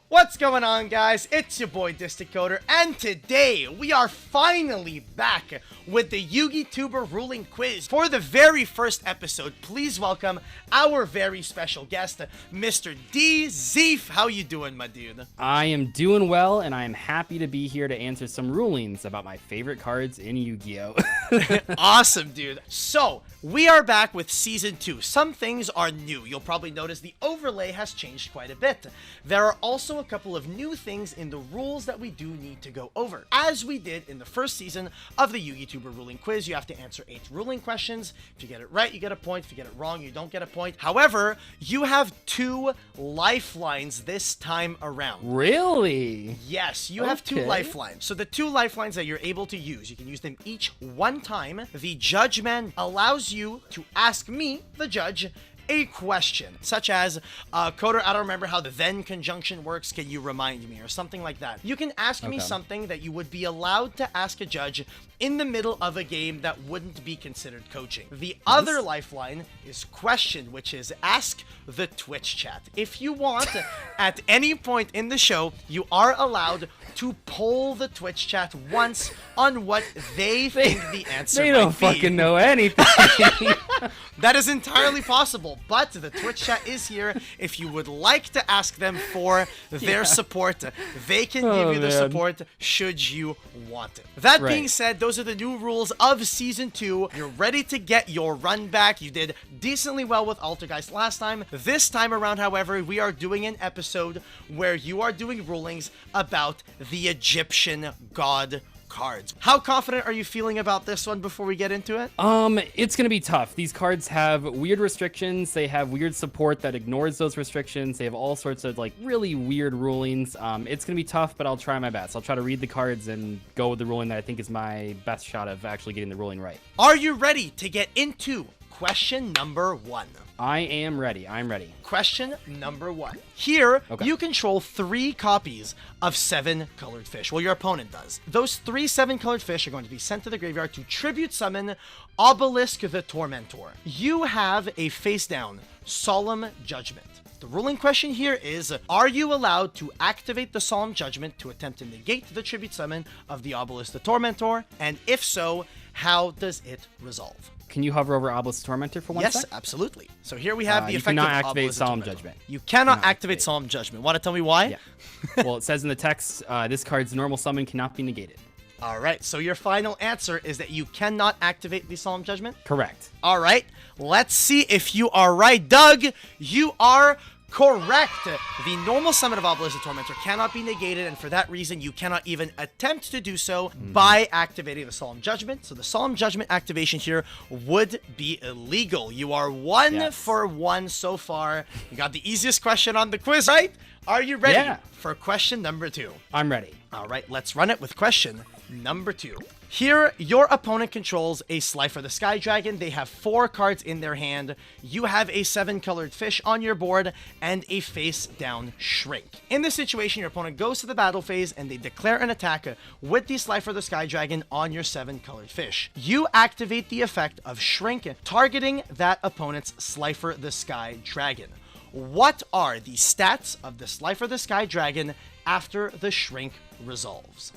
What's going on, guys? It's your boy Decoder, and today we are finally back with the Yugituber ruling quiz. For the very first episode, please welcome our very special guest, Mr. Dzeeff. How you doing, my dude? I am doing well, and I am happy to be here to answer some rulings about my favorite cards in Yu-Gi-Oh! Awesome, dude. So, we are back with Season 2. Some things are new. You'll probably notice the overlay has changed quite a bit. There are also a couple of new things in the rules that we do need to go over. As we did in the first season of the Yugituber ruling quiz, you have to answer 8 ruling questions. If you get it right, you get a point. If you get it wrong, you don't get a point. However, you have 2 lifelines this time around. Really? Yes, you have 2 lifelines. So the 2 lifelines that you're able to use, you can use them each one time. The judge man allows you to ask me, the judge, a question, such as, Coder, I don't remember how the then conjunction works, can you remind me, or something like that. You can ask me something that you would be allowed to ask a judge in the middle of a game that wouldn't be considered coaching. The other lifeline is question, which is ask the Twitch chat. If you want, at any point in the show, you are allowed to poll the Twitch chat once on what they think the answer might be. They don't fucking know anything. That is entirely possible, but the Twitch chat is here. If you would like to ask them for their support, they can give you the support should you want it. That being said, those are the new rules of Season 2. You're ready to get your run back. You did decently well with Altergeist last time. This time around, however, we are doing an episode where you are doing rulings about the Egyptian god cards. How confident are you feeling about this one before we get into it? It's gonna be tough. These cards have weird restrictions. They have weird support that ignores those restrictions. They have all sorts of like really weird rulings. It's gonna be tough, but I'll try my best. I'll try to read the cards and go with the ruling that I think is my best shot of actually getting the ruling right. Are you ready to get into question number 1? I am ready. I'm ready. Question number 1. Here, you control 3 copies of 7 colored fish. Well, your opponent does. Those 3 7-colored fish are going to be sent to the graveyard to tribute summon Obelisk the Tormentor. You have a face-down Solemn Judgment. The ruling question here is, are you allowed to activate the Solemn Judgment to attempt to negate the tribute summon of the Obelisk the Tormentor? And if so, how does it resolve? Can you hover over Obelisk Tormentor for one sec? Yes, absolutely. So here we have the effect of Obelisk activate Solemn Tormentor. Judgment. You cannot activate Solemn Judgment. Want to tell me why? Yeah. Well, it says in the text, this card's normal summon cannot be negated. All right, so your final answer is that you cannot activate the Solemn Judgment? Correct. All right, let's see if you are right. Doug, you are correct. The normal summon of Obelisk the Tormentor cannot be negated, and for that reason, you cannot even attempt to do so by activating the Solemn Judgment. So the Solemn Judgment activation here would be illegal. You are 1 for 1 so far. You got the easiest question on the quiz, right? Are you ready for question number 2? I'm ready. All right, let's run it with question number 2. Here, your opponent controls a Slifer the Sky Dragon. They have 4 cards in their hand. You have a 7-colored fish on your board and a face-down Shrink. In this situation, your opponent goes to the battle phase and they declare an attack with the Slifer the Sky Dragon on your 7-colored fish. You activate the effect of Shrink, targeting that opponent's Slifer the Sky Dragon. What are the stats of the Slifer the Sky Dragon after the Shrink resolves?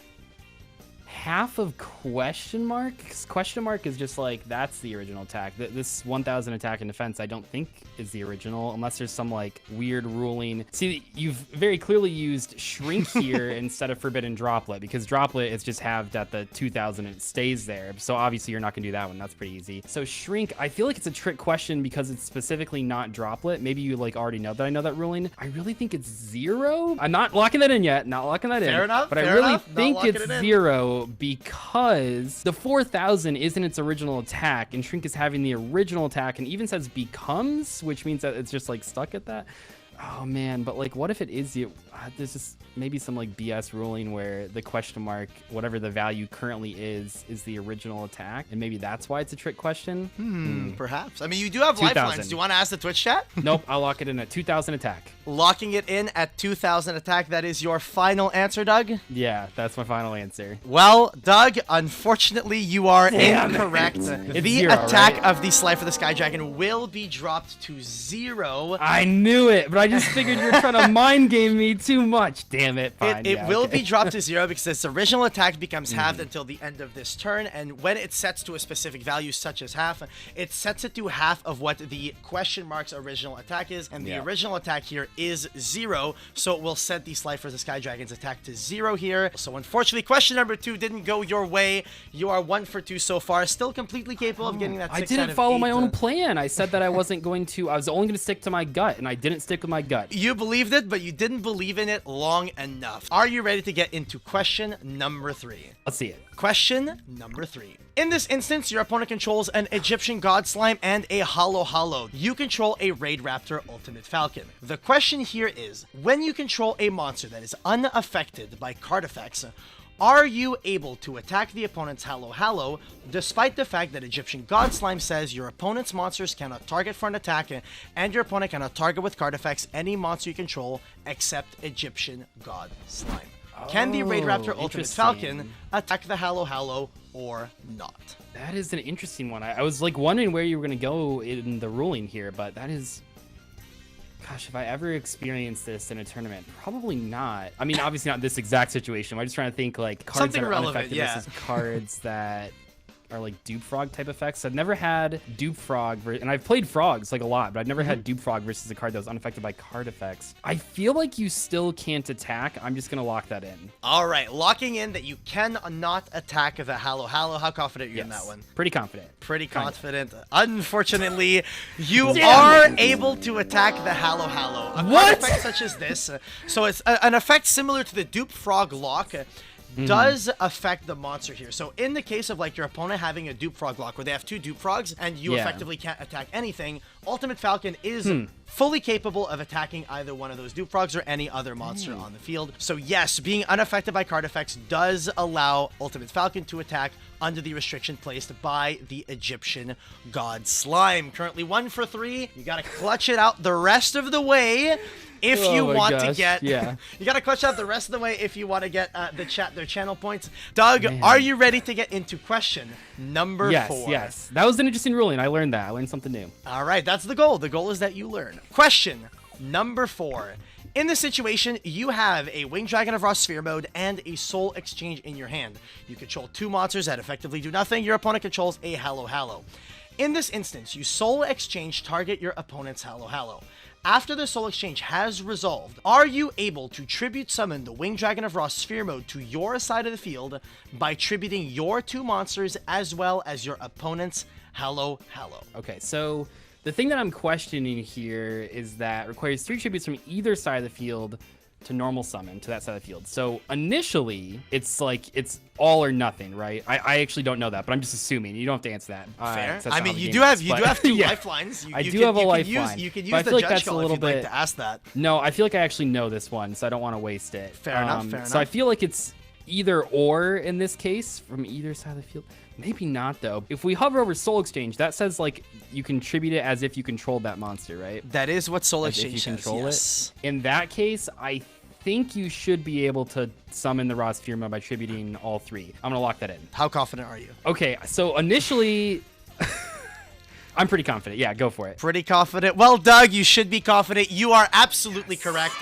Half of question mark? Question mark is just like, that's the original attack. This 1000 attack and defense I don't think is the original, unless there's some like weird ruling. See, you've very clearly used Shrink here instead of Forbidden Droplet, because Droplet is just halved at the 2000 and it stays there. So obviously you're not gonna do that one. That's pretty easy. So Shrink, I feel like it's a trick question because it's specifically not Droplet. Maybe you like already know that I know that ruling. I really think it's 0. I'm not locking that in yet. Not locking that in. Fair enough. But I really think it's 0 because the 4000 isn't its original attack, and Shrink is having the original attack, and even says becomes, which means that it's just like stuck at that. Oh man, but like, what if it is the? There's just maybe some like BS ruling where the question mark, whatever the value currently is the original attack, and maybe that's why it's a trick question. Perhaps. I mean, you do have lifelines. Do you want to ask the Twitch chat? Nope, I'll lock it in at 2000 attack. Locking it in at 2000 attack. That is your final answer, Doug? Yeah, that's my final answer. Well, Doug, unfortunately, you are incorrect. The 0, attack right? of the Slifer the Sky Dragon will be dropped to 0. I knew it, but I just figured you were trying to mind game me too much. Damn it. Fine. It will be dropped to 0 because its original attack becomes halved until the end of this turn, and when it sets to a specific value such as half, it sets it to half of what the question mark's original attack is, and the original attack here is 0, so it will set the Slifer the Sky Dragon's attack to 0 here. So unfortunately, question number 2 didn't go your way. You are 1 for 2 so far, still completely capable of getting that 6 I out didn't of follow 8. my own plan. I said that I wasn't going to. I was only going to stick to my gut, and I didn't stick with my gut. You believed it, but you didn't believe in it long enough. Are you ready to get into question number 3? Let's see it. Question number 3. In this instance, your opponent controls an Egyptian God Slime and a Hollow. You control a Raid Raptor Ultimate Falcon. The question here is, when you control a monster that is unaffected by card effects, are you able to attack the opponent's Hollow, despite the fact that Egyptian God Slime says your opponent's monsters cannot target for an attack, and your opponent cannot target with card effects any monster you control except Egyptian God Slime? Can the Raid Raptor Ultimate Falcon attack the Hollow or not? That is an interesting one. I was like wondering where you were going to go in the ruling here, but that is... Gosh, if I ever experienced this in a tournament, probably not. I mean, obviously not in this exact situation. I'm just trying to think like cards Something that are relevant, unaffected versus cards that are like Dupe Frog type effects. I've never had Dupe Frog, and I've played Frogs like a lot, but I've never had Dupe Frog versus a card that was unaffected by card effects. I feel like you still can't attack. I'm just gonna lock that in. All right, locking in that you cannot attack the Hollow. How confident are you in that one? Pretty confident. Pretty confident. Unfortunately, you are able to attack the Hollow. A card effect such as this. So it's an effect similar to the Dupe Frog lock. Does affect the monster here. So in the case of like your opponent having a Dupe Frog lock where they have 2 Dupe Frogs and you effectively can't attack anything, Ultimate Falcon is fully capable of attacking either one of those Dupe Frogs or any other monster on the field. So yes, being unaffected by card effects does allow Ultimate Falcon to attack under the restriction placed by the Egyptian God Slime. Currently 1 for 3. You gotta clutch it out the rest of the way. If you want to get, you gotta clutch out the rest of the way if you want to get their channel points. Doug, are you ready to get into question number 4? Yes. That was an interesting ruling. I learned that. I learned something new. All right, that's the goal. The goal is that you learn. Question number 4. In this situation, you have a Winged Dragon of Raw Sphere Mode and a Soul Exchange in your hand. You control 2 monsters that effectively do nothing. Your opponent controls a Hollow. In this instance, you Soul Exchange target your opponent's Hollow. After the Soul Exchange has resolved, are you able to tribute summon the Winged Dragon of Raw Sphere Mode to your side of the field by tributing your 2 monsters as well as your opponent's Hollow? Okay, so the thing that I'm questioning here is that it requires 3 tributes from either side of the field to normal summon to that side of the field. So initially, it's like it's all or nothing, right? I actually don't know that, but I'm just assuming. You don't have to answer that. Fair. I mean, you do have 2 lifelines. I do have a lifeline. You can use the judge call if you'd like to ask that. No, I feel like I actually know this one, so I don't want to waste it. Fair enough. So I feel like it's either or in this case from either side of the field. Maybe not, though. If we hover over Soul Exchange, that says, like, you contribute it as if you controlled that monster, right? That is what Soul Exchange says, if you control it. In that case, I think you should be able to summon the Raw Sphere Mode by tributing all 3. I'm going to lock that in. How confident are you? Okay, so initially... I'm pretty confident. Yeah, go for it. Pretty confident. Well, Doug, you should be confident. You are absolutely correct.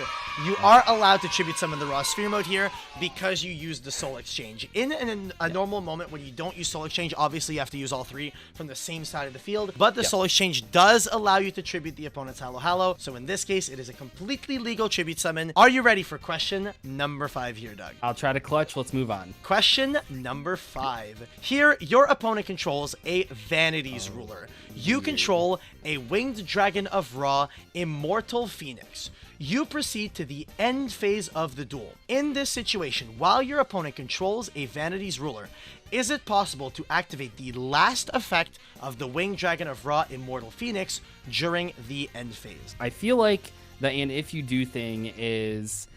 You are allowed to tribute summon the Raw Sphere Mode here because you used the Soul Exchange. In a normal moment when you don't use Soul Exchange, obviously you have to use all 3 from the same side of the field, but the Soul Exchange does allow you to tribute the opponent's Hollow. So in this case, it is a completely legal tribute summon. Are you ready for question number 5 here, Doug? I'll try to clutch. Let's move on. Question number 5. Here, your opponent controls a Vanities Ruler. You control a Winged Dragon of Ra Immortal Phoenix. You proceed to the end phase of the duel. In this situation, while your opponent controls a Vanities Ruler, is it possible to activate the last effect of the Winged Dragon of Ra Immortal Phoenix during the end phase? I feel like the and if you do thing is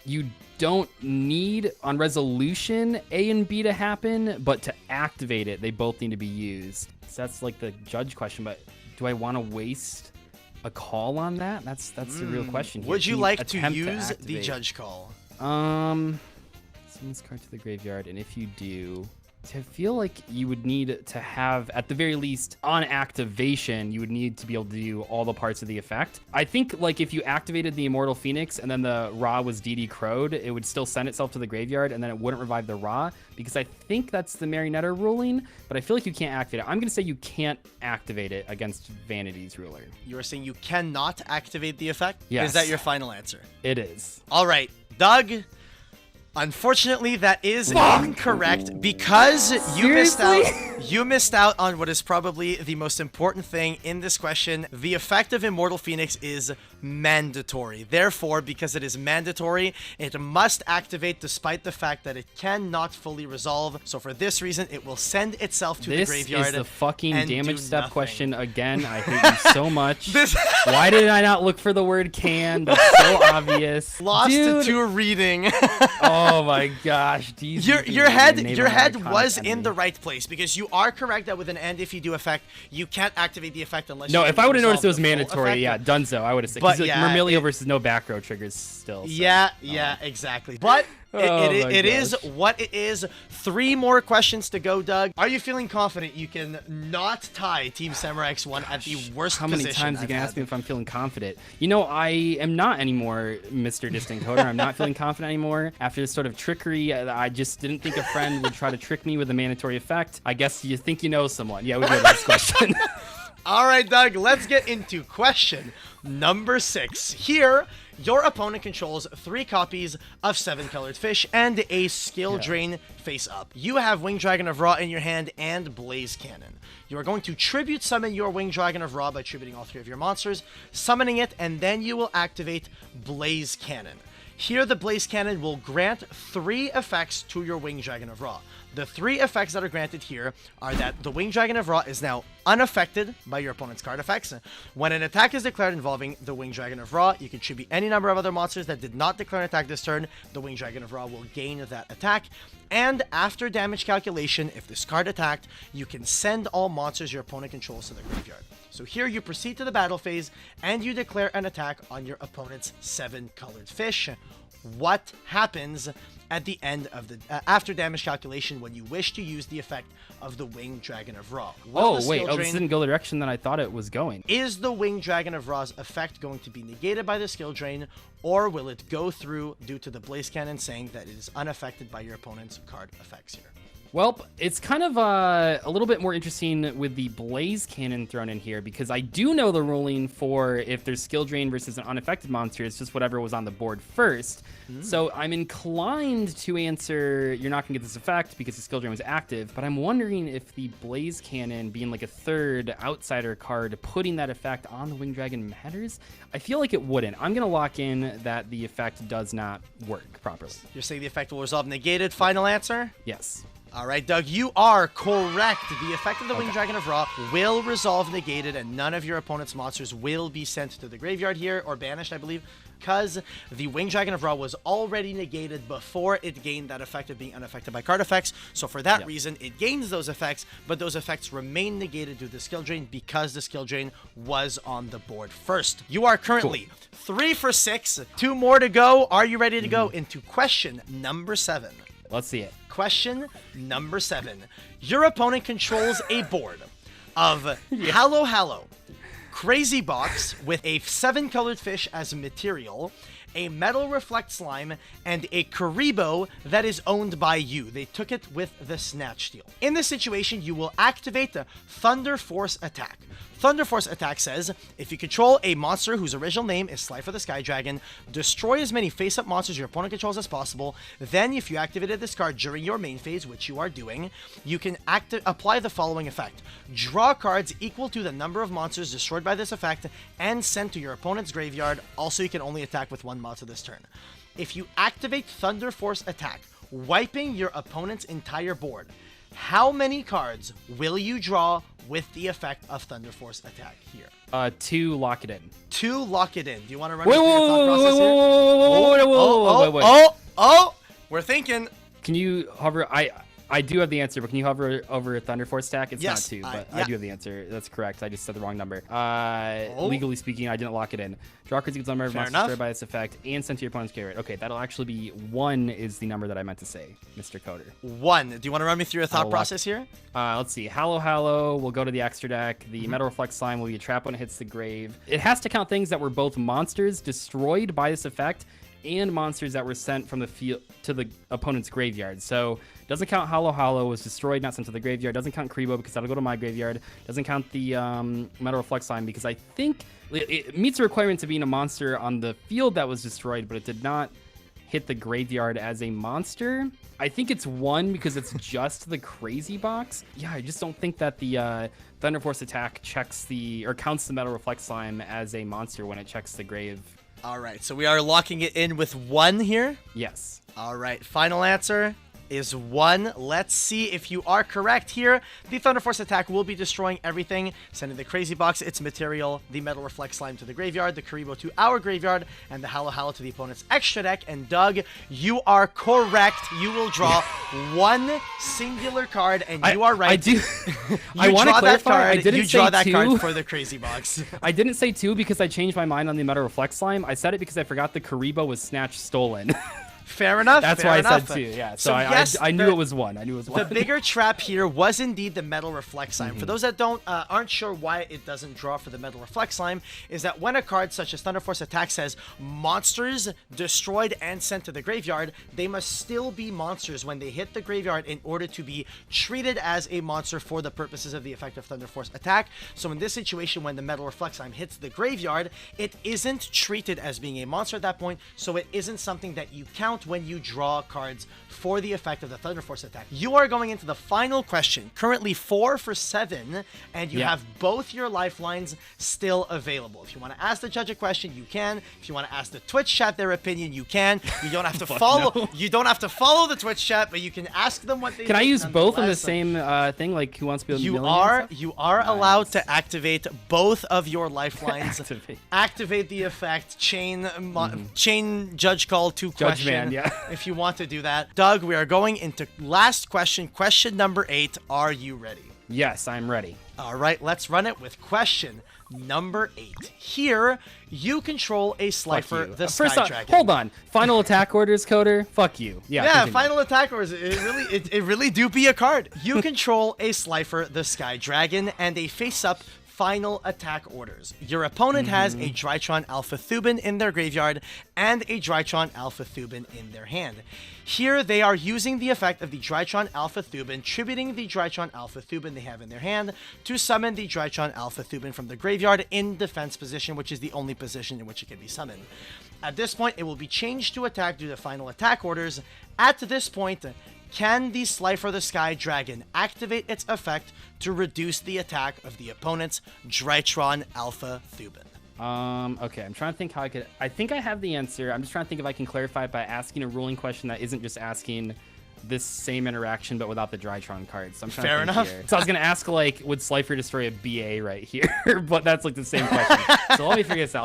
you don't need on resolution A and B to happen, but to activate it, they both need to be used. So that's like the judge question, but do I want to waste a call on that? That's the real question here. Would you like to use the judge call? Send this card to the graveyard, and if you do, I feel like you would need to have, at the very least, on activation, you would need to be able to do all the parts of the effect. I think, like, if you activated the Immortal Phoenix and then the Ra was DD crowed, it would still send itself to the graveyard and then it wouldn't revive the Ra, because I think that's the Marionetta ruling, but I feel like you can't activate it. I'm going to say you can't activate it against Vanity's ruler. You are saying you cannot activate the effect? Yes. Is that your final answer? It is. All right, Doug. Unfortunately, that is incorrect because you missed out. You missed out on what is probably the most important thing in this question. The effect of Immortal Phoenix is mandatory. Therefore, because it is mandatory, it must activate despite the fact that it cannot fully resolve. So for this reason, it will send itself to the graveyard. This is the fucking damage step nothing. Question again. I hate you so much. Why did I not look for the word can? That's so obvious. Lost to reading. Oh my gosh, your head was in the right place because you are correct that with an end if you do effect, you can't activate the effect unless. No, you if I would have noticed it resolve was the full mandatory, effect. yeah, Dunzo, I would have said. But Because yeah, Myrmilio versus no back row triggers still. So. Yeah, exactly. But it is what it is. 3 more questions to go, Doug. Are you feeling confident you can not tie Team Samurai X1 at the worst position? How many times you can ask me if I'm feeling confident? You know, I am not anymore, Mr. Distant Coder. I'm not feeling confident anymore. After this sort of trickery, I just didn't think a friend would try to trick me with a mandatory effect. I guess you think you know someone. Yeah, we go to this question. All right, Doug, let's get into question number 6. Here, your opponent controls 3 copies of 7-colored fish and a skill drain face up. You have Winged Dragon of Ra in your hand and Blaze Cannon. You are going to tribute summon your Winged Dragon of Ra by tributing all 3 of your monsters, summoning it, and then you will activate Blaze Cannon. Here, the Blaze Cannon will grant 3 effects to your Winged Dragon of Ra. The 3 effects that are granted here are that the Winged Dragon of Ra is now unaffected by your opponent's card effects. When an attack is declared involving the Winged Dragon of Ra, you can tribute any number of other monsters that did not declare an attack this turn. The Winged Dragon of Ra will gain that attack. And after damage calculation, if this card attacked, you can send all monsters your opponent controls to the graveyard. So here you proceed to the battle phase and you declare an attack on your opponent's 7-colored fish. What happens at the end of the after damage calculation when you wish to use the effect of the Winged Dragon of Ra? This didn't go the direction that I thought it was going. Is the Winged Dragon of Ra's effect going to be negated by the skill drain, or will it go through due to the Blaze Cannon saying that it is unaffected by your opponent's card effects here? Well, it's kind of a little bit more interesting with the Blaze Cannon thrown in here, because I do know the ruling for if there's skill drain versus an unaffected monster, it's just whatever was on the board first. So I'm inclined to answer you're not going to get this effect because the skill drain was active, but I'm wondering if the Blaze Cannon being like a 3rd outsider card, putting that effect on the Winged Dragon matters. I feel like it wouldn't. I'm going to lock in that the effect does not work properly. You're saying the effect will resolve negated? Final answer? Yes. All right, Doug, you are correct. The effect of the Winged Dragon of Ra will resolve negated, and none of your opponent's monsters will be sent to the graveyard here, or banished, I believe, because the Winged Dragon of Ra was already negated before it gained that effect of being unaffected by card effects. So for that reason, it gains those effects, but those effects remain negated due to the skill drain because the skill drain was on the board first. You are currently 3 for 6. 2 more to go. Are you ready to go into question number 7? Let's see it. Question number 7. Your opponent controls a board of Hallow Hallow, Crazy Box with a 7-colored fish as material, a Metal Reflect Slime, and a Karibo that is owned by you. They took it with the Snatch Steal. In this situation, you will activate the Thunder Force attack. Thunder Force attack says, if you control a monster whose original name is Slifer the Sky Dragon, destroy as many face-up monsters your opponent controls as possible. Then, if you activated this card during your main phase, which you are doing, you can apply the following effect. Draw cards equal to the number of monsters destroyed by this effect and sent to your opponent's graveyard. Also, you can only attack with 1 monster this turn. If you activate Thunder Force attack, wiping your opponent's entire board, how many cards will you draw with the effect of Thunder Force attack here? 2, lock it in. 2, lock it in. Do you want to run me through your thought process here? Wait. Oh, we're thinking. Can you hover? I do have the answer, but can you hover over Thunder Force attack? It's Yes, not 2, but yeah. I do have the answer. That's correct. I just said the wrong number. Legally speaking, I didn't lock it in. Draw cards equals the number of monsters destroyed by this effect and sent to your opponent's graveyard. Okay, that'll actually be 1 is the number that I meant to say, Mr. Coder. 1. Do you want to run me through a thought process here? Let's see. Hallow will go to the extra deck. The Metal Reflect Slime will be a trap when it hits the grave. It has to count things that were both monsters destroyed by this effect and monsters that were sent from the field to the opponent's graveyard. So doesn't count Hollow was destroyed, not sent to the graveyard. Doesn't count Kribo because that'll go to my graveyard. Doesn't count the Metal Reflect Slime because I think it meets the requirement to being a monster on the field that was destroyed, but it did not hit the graveyard as a monster. I think it's 1 because it's just the crazy box. Yeah, I just don't think that the Thunder Force attack checks or counts the Metal Reflect Slime as a monster when it checks the grave. All right, so we are locking it in with 1 here. Yes. All right, final answer is 1. Let's see if you are correct here. The Thunder Force attack will be destroying everything, sending the Crazy Box, its material, the Metal Reflect Slime to the graveyard, the Karibo to our graveyard, and the Hallow to the opponent's extra deck. And Doug, you are correct. You will draw 1 singular card, and you are right. I do. You I want to draw that clarify. card. I didn't you draw say that 2. card for the Crazy Box. I didn't say 2 because I changed my mind on the Metal Reflect Slime. I said it because I forgot the Karibo was snatched stolen. Fair enough. That's fair why enough. I said 2. Yeah. So I knew it was 1. I knew it was 1. The bigger trap here was indeed the Metal Reflect Slime. For those that aren't sure why it doesn't draw for the Metal Reflect Slime, is that when a card such as Thunder Force Attack says monsters destroyed and sent to the graveyard, they must still be monsters when they hit the graveyard in order to be treated as a monster for the purposes of the effect of Thunder Force Attack. So in this situation, when the Metal Reflect Slime hits the graveyard, it isn't treated as being a monster at that point, so it isn't something that you count when you draw cards for the effect of the Thunder Force attack. You are going into the final question, currently 4 for 7, and you have both your lifelines still available. If you want to ask the judge a question, you can. If you want to ask the Twitch chat their opinion, you can. You don't have to follow. No. You don't have to follow the Twitch chat, but you can ask them what they. Can I use both in the same thing, like Who Wants to Be a Millionaire? You are allowed to activate both of your lifelines. Activate the effect. Chain judge call to question. Man, yeah. If you want to do that. Doug, we are going into last question. Question number 8. Are you ready? Yes, I'm ready. All right, let's run it with question number 8. Here, you control a Slifer, the Sky Dragon. Hold on. Final attack orders, Coder? Fuck you. Yeah, continue. Final attack orders. It really do be a card. You control a Slifer, the Sky Dragon, and a face-up final attack orders. Your opponent has a Drytron Alpha Thuban in their graveyard and a Drytron Alpha Thuban in their hand. Here they are using the effect of the Drytron Alpha Thuban, tributing the Drytron Alpha Thuban they have in their hand to summon the Drytron Alpha Thuban from the graveyard in defense position, which is the only position in which it can be summoned. At this point, it will be changed to attack due to final attack orders. At this point, can the Slifer the Sky Dragon activate its effect to reduce the attack of the opponent's Drytron Alpha Thuban? Okay, I'm trying to think how I could. I think I have the answer. I'm just trying to think if I can clarify it by asking a ruling question that isn't just asking this same interaction but without the Drytron cards. So I'm trying Fair to think enough. Here. So I was gonna ask, like, would Slifer destroy a BA right here? But that's like the same question. So let me figure this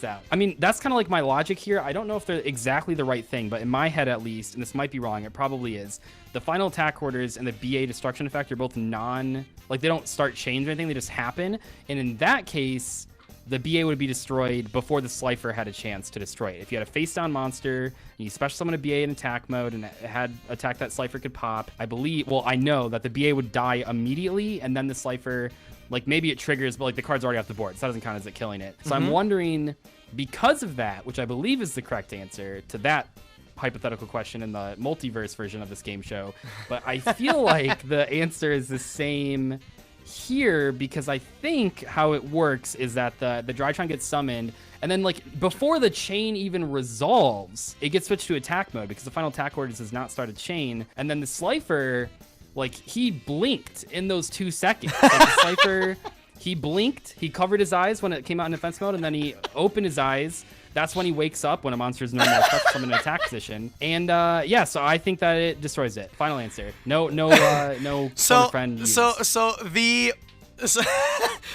out. I mean, that's kind of like my logic here. I don't know if they're exactly the right thing, but in my head at least, and this might be wrong, it probably is. The final attack orders and the BA destruction effect are both like they don't start chains or anything, they just happen. And in that case, the BA would be destroyed before the Slifer had a chance to destroy it. If you had a face-down monster, and you special summon a BA in attack mode, and it had attack that Slifer could pop, I know that the BA would die immediately, and then the Slifer, like, maybe it triggers, but, like, the card's already off the board, so that doesn't count as it killing it. So I'm wondering, because of that, which I believe is the correct answer to that hypothetical question in the multiverse version of this game show, but I feel like the answer is the same here, because I think how it works is that the Drytron gets summoned, and then, like, before the chain even resolves, it gets switched to attack mode because the final attack orders does not start a chain, and then the Slifer, like, he blinked in those 2 seconds. Like, the Slifer, he blinked, he covered his eyes when it came out in defense mode, and then he opened his eyes. That's when he wakes up, when a monster is no more special summon in attack position. And yeah, so I think that it destroys it. Final answer. No friend used.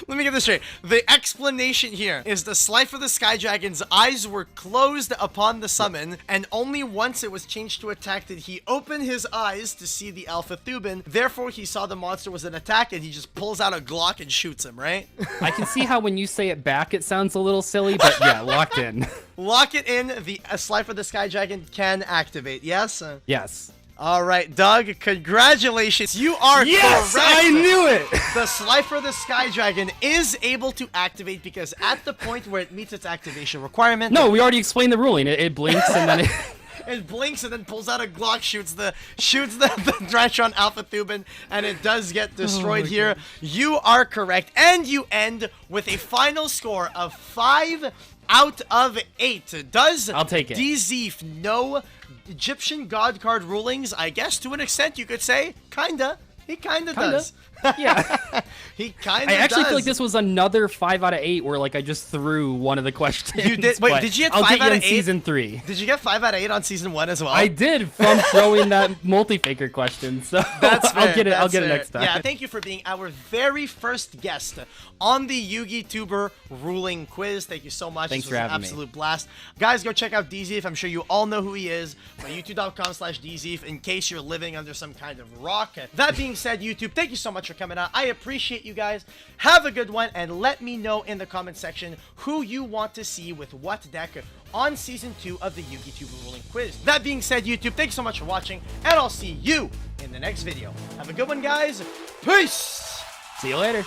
Let me get this straight. The explanation here is the Slifer the Sky Dragon's eyes were closed upon the summon, and only once it was changed to attack did he open his eyes to see the Alpha Thuban. Therefore, he saw the monster was an attack, and he just pulls out a Glock and shoots him, right? I can see how when you say it back, it sounds a little silly, but yeah, locked in. Lock it in. The Slifer the Sky Dragon can activate, yes? Yes. All right, Doug, congratulations. You are yes, correct. I knew it. The Slifer the Sky Dragon is able to activate because at the point where it meets its activation requirement... No, we already explained the ruling. It blinks and then it... It blinks and then pulls out a Glock, shoots the Drantron Alpha Thuban, and it does get destroyed here. God. You are correct, and you end with a final score of 5 out of 8. Does I'll take it. Dzeeff know Egyptian god card rulings? I guess to an extent you could say, kinda. He kinda does. Yeah. He kinda does. I actually feel like this was another 5 out of 8 where like I just threw one of the questions. You did? Wait, did you get 5 out of 8? Season 3. Did you get 5 out of 8 on season 1 as well? I did from throwing that multi-faker question. So that's fair, I'll get it. I'll get fair. it next time. Yeah, thank you for being our very first guest on the Yugituber ruling quiz. Thank you so much. Thanks this for was an having absolute blast. Guys, go check out Dzeeff. I'm sure you all know who he is. YouTube.com/Dzeeff in case you're living under some kind of rock. That being said, YouTube, thank you so much for coming out. I appreciate you guys. Have a good one, and let me know in the comment section who you want to see with what deck on Season 2 of the Yugituber ruling quiz. That being said, YouTube, thanks so much for watching, and I'll see you in the next video. Have a good one, guys. Peace! See you later.